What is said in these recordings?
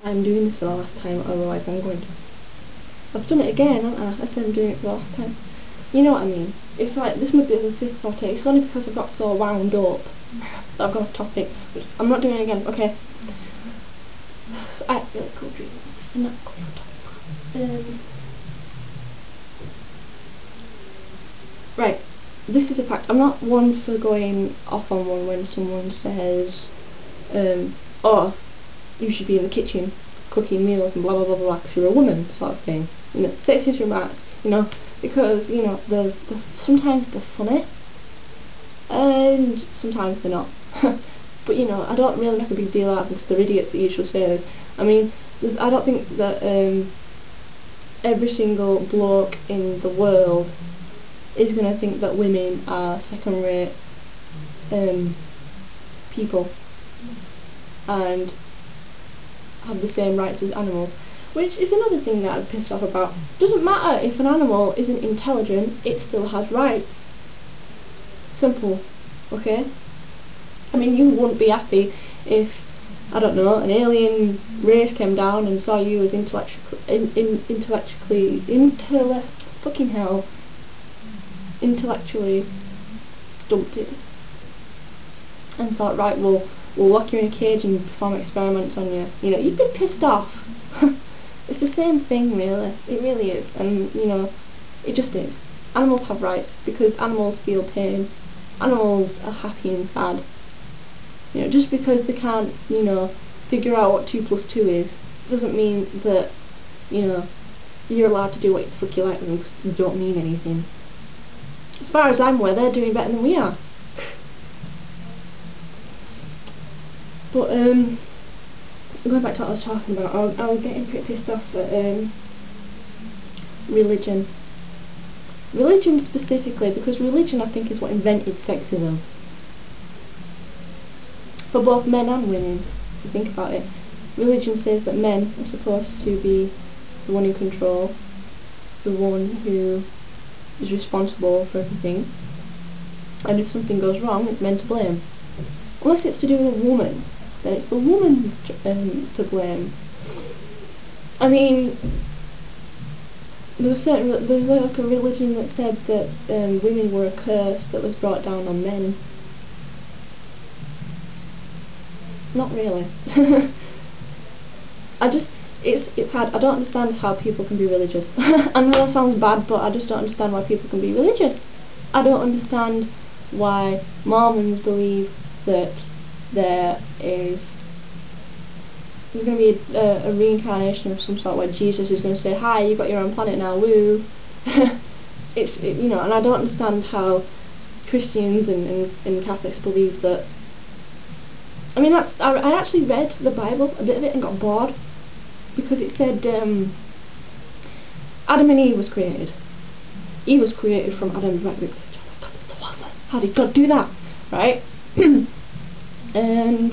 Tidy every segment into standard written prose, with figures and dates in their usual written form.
I'm doing this for the last time, otherwise I'm going to. I've done it again, haven't I? I said I'm doing it for the last time. You know what I mean? It's like, this might be the fifth or take. It's only because I've got so wound up that I've got a topic. But I'm not doing it again, okay? I had really cool dreams. I'm not going to talk. Right. This is a fact. I'm not one for going off on one when someone says, oh, you should be in the kitchen cooking meals and blah blah blah blah because you're a woman, sort of thing. You know, sexist remarks, you know, because, you know, sometimes they're funny and sometimes they're not. But, you know, I don't really make a big deal out of them because they're idiots that usually say this. I mean, I don't think that every single bloke in the world is going to think that women are second-rate people and have the same rights as animals, which is another thing that I'm pissed off about. Doesn't matter if an animal isn't intelligent, it still has rights. Simple, okay? I mean, you wouldn't be happy if, I don't know, an alien race came down and saw you as intellectually stunted and thought, right, we'll lock you in a cage and perform experiments on you. You know, you'd be pissed off. It's the same thing, really. It really is. And, you know, it just is. Animals have rights because animals feel pain. Animals are happy and sad. You know, just because they can't, you know, figure out what 2 + 2 is, doesn't mean that, you know, you're allowed to do what the fuck you like with them because they don't mean anything. As far as I'm aware, they're doing better than we are. But, going back to what I was talking about, I was getting pretty pissed off at religion. Religion specifically, because religion, I think, is what invented sexism. For both men and women, if you think about it. Religion says that men are supposed to be the one in control, the one who is responsible for everything, and if something goes wrong, it's men to blame. Unless it's to do with a woman, then it's the woman's to blame. I mean, there's like a religion that said that women were a curse that was brought down on men. Not really. It's hard. I don't understand how people can be religious. I know that sounds bad, but I just don't understand why people can be religious. I don't understand why Mormons believe that there's going to be a reincarnation of some sort where Jesus is going to say, hi, you've got your own planet now, woo. You know, and I don't understand how Christians and Catholics believe that. I mean, I actually read the Bible, a bit of it, and got bored, because it said Adam and Eve was created. Eve was created from Adam and Eve. How did God do that? Right? And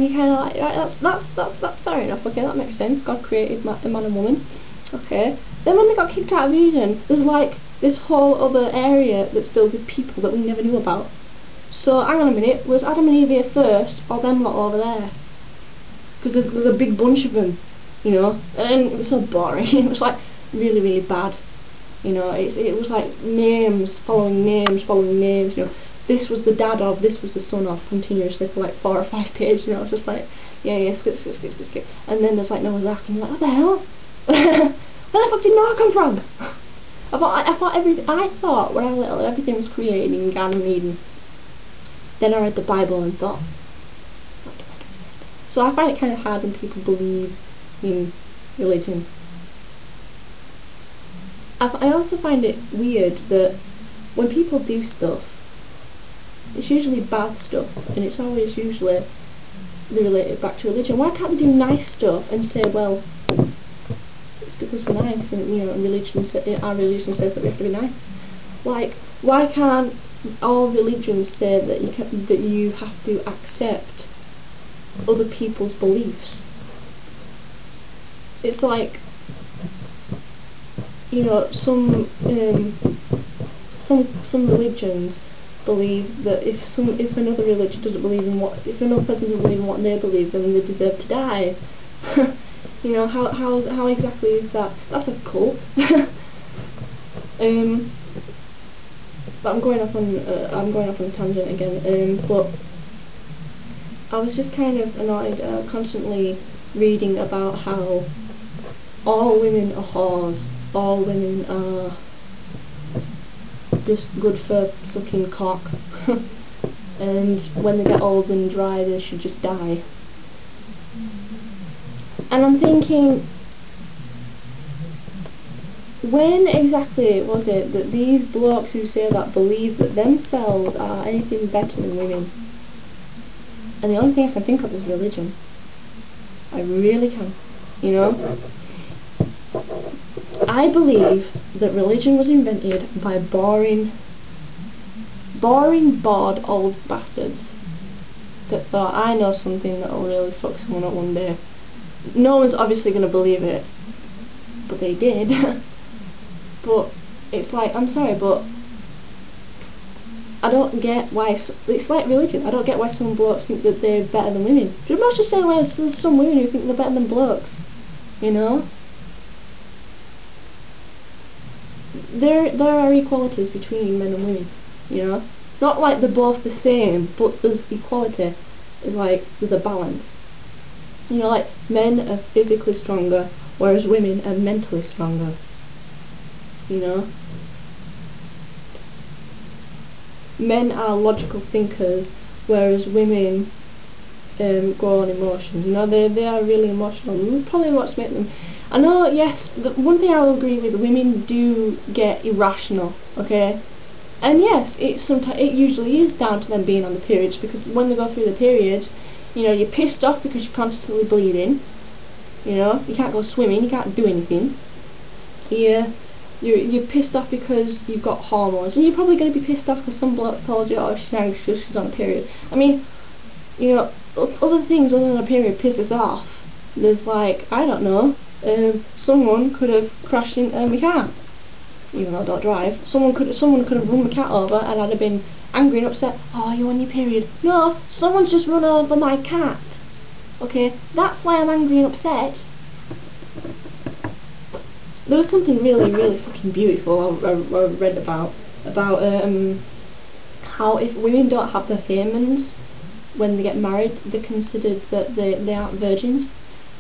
you kind of like, right, that's fair enough. Okay, that makes sense. God created a man and woman. Okay. Then when they got kicked out of Eden, there's like this whole other area that's filled with people that we never knew about. So hang on a minute, was Adam and Eve here first, or them lot over there? Because there's a big bunch of them, you know, and it was so boring. It was like really, really bad. You know, it was like names following names following names. You know, this was the dad of, this was the son of, continuously for like 4 or 5 pages. You know, it's just like, yeah, skip. And then there's like Noah's Ark, and you're like, what the hell? Where the fuck did Noah come from? I thought when I was little everything was created in Garden of Eden. Then I read the Bible and thought, that doesn't make sense. So I find it kind of hard when people believe in religion. I also find it weird that when people do stuff, it's usually bad stuff, and it's always usually they relate it back to religion. Why can't they do nice stuff and say, well, it's because we're nice, and you know, our religion says that we have to be nice. Like, why can't all religions say that you have to accept other people's beliefs? It's like, you know, some religions believe that if another religion doesn't believe in what, if another person doesn't believe in what they believe, then they deserve to die. You know, how exactly is that? That's a cult. But I'm going off on a tangent again. But I was just kind of annoyed, constantly reading about how all women are whores, all women are just good for sucking cock, and when they get old and dry they should just die. And I'm thinking, when exactly was it that these blokes who say that believe that themselves are anything better than women? And the only thing I can think of is religion. I really can, you know. I believe that religion was invented by boring, bored old bastards that thought, I know something that will really fuck someone up one day. No one's obviously going to believe it, but they did. But it's like, I'm sorry, but I don't get why, it's like religion, I don't get why some blokes think that they're better than women. You must just say why there's some women who think they're better than blokes, you know? There are equalities between men and women, you know? Not like they're both the same, but there's equality. It's like, there's a balance. You know, like, men are physically stronger, whereas women are mentally stronger. You know? Men are logical thinkers, whereas women go on emotion. You know, they are really emotional. And probably what's made them. I know, yes, the one thing I will agree with, women do get irrational, okay? And yes, it usually is down to them being on the periods, because when they go through the periods, you know, you're pissed off because you're constantly bleeding. You know, you can't go swimming, you can't do anything. You're pissed off because you've got hormones, and you're probably going to be pissed off because some bloke's told you, oh, she's angry because she's on a period. I mean, you know, other things other than a period piss us off. There's like, I don't know, someone could have crashed into my car, even though I don't drive. Someone could have run my cat over, and I'd have been angry and upset. Oh, you're on your period. No, someone's just run over my cat. Okay, that's why I'm angry and upset. There was something really, really fucking beautiful I read about how if women don't have their hymens when they get married, they're considered that they aren't virgins.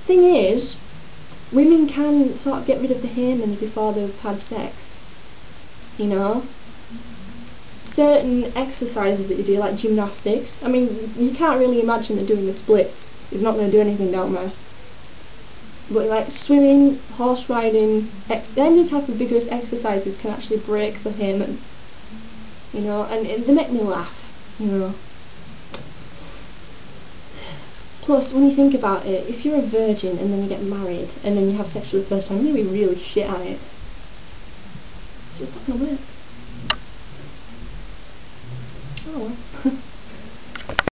Thing is, women can sort of get rid of the hymens before they've had sex. You know? Certain exercises that you do, like gymnastics, I mean, you can't really imagine that doing the splits is not going to do anything down there. But like swimming, horse riding, any type of vigorous exercises can actually break the hymen. You know, and they make me laugh, you know. Plus, when you think about it, if you're a virgin and then you get married and then you have sex for the first time, you're going to be really shit at it. It's just not going to work. Oh well.